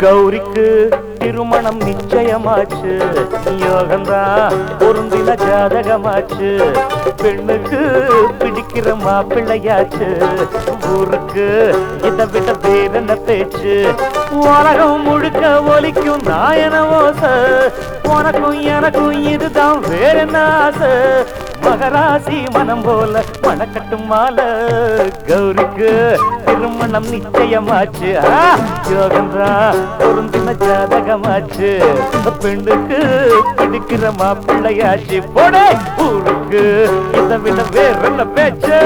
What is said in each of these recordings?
கௌரிக்கு திருமணம் நிச்சயமாச்சு, யோகந்தான் பொருந்தின ஜாதகமாச்சு. பெண்ணுக்கு பிடிக்கிற மாப்பிள்ளையாச்சு, ஊருக்கு இதை விட வேறென்ன பேச்சு. உலகம் முழுக்க ஒலிக்கும் நாயன ஓசை, உனக்கும் எனக்கும் இதுதான் வேறென்ன ஆசை. மகராசி மனம் போல மணக்கட்டும் மாலை, கௌரிக்கு திருமணம் நிச்சயமாச்சு, யோகந்தான் பொருந்தின ஜாதகமாச்சு. பெண்ணுக்கு பிடிக்கிற மாப்பிள்ளையாச்சு, போட ஊருக்கு இதை விட வேற பேச்சு.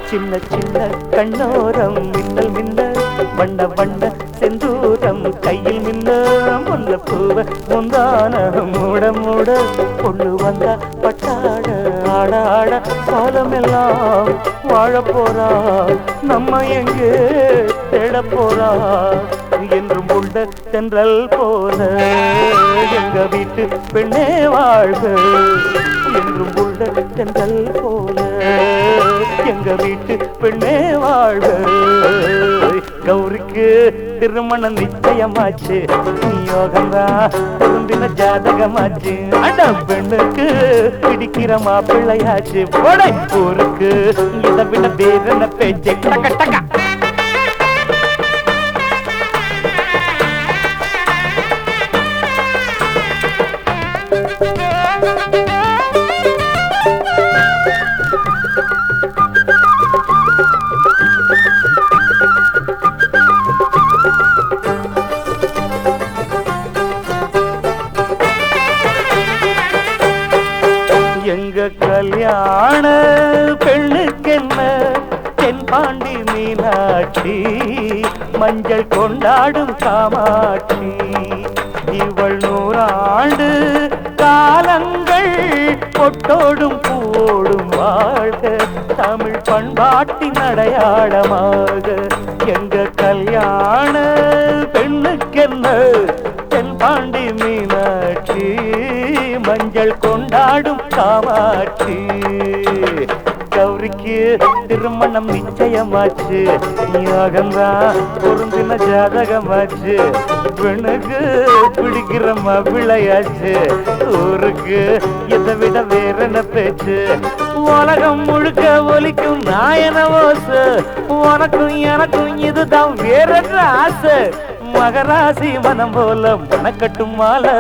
சின்ன சின்ன கண்ணோரம் மின்னல் மின்ன, வண்ண வண்ண செந்தூரம் கையில் மின்ன. முல்லைப்பூவ முந்தான மூட மூட, பொண்ணு வந்தா பட்டாட ஆட ஆட. காலமெல்லாம் வாழ போறா, நம்ம எங்கே தேட போறா. என்றும் உள்ள தென்றல் போல எங்க வீட்டு பெண்ணே வாழ்க. என்றும் உள்ள தென்றல் போல எங்க வீட்டு பெண்ணே வாழ்க. கௌரிக்கு திருமணம் நிச்சயமாச்சு, யோகந்தான் பொருந்தின ஜாதகமாச்சு. அட பெண்ணுக்கு பிடிக்கிற மாப்பிள்ளையாச்சு, போடை ஊருக்கு இதை விட வேறென்ன பேச்சு. டக்க டக்க எங்க கல்யாண பெண்ணுக்கென்ன தென்பாண்டி மீனாட்சி, மஞ்சள் கொண்டாடும் காமாட்சி. இவள் 100 ஆண்டு காலங்கள் பொட்டோடும் பூவோடும் வாழ்க, தமிழ் பண்பாட்டின் அடையாளமாக. எங்க கல்யாண பெண்ணுக்கென்ன தென்பாண்டி மீனாட்சி, மஞ்சள் கொண்டாடும் காமாட்சி. கௌரிக்கு திருமணம் நிச்சயமாச்சு, யோகந்தான் பொருந்தின ஜாதகமாச்சு. பெண்ணுக்கு பிடிக்கிற மாப்பிள்ளையாச்சு, ஊருக்கு இதை விட வேறென்ன பேச்சு. உலகம் முழுக்க ஒலிக்கும் நாயன ஓசை, உனக்கும் எனக்கும் இதுதான் வேறென்ன ஆசை. மகராசி மனம் போல மணக்கட்டும் மாலை.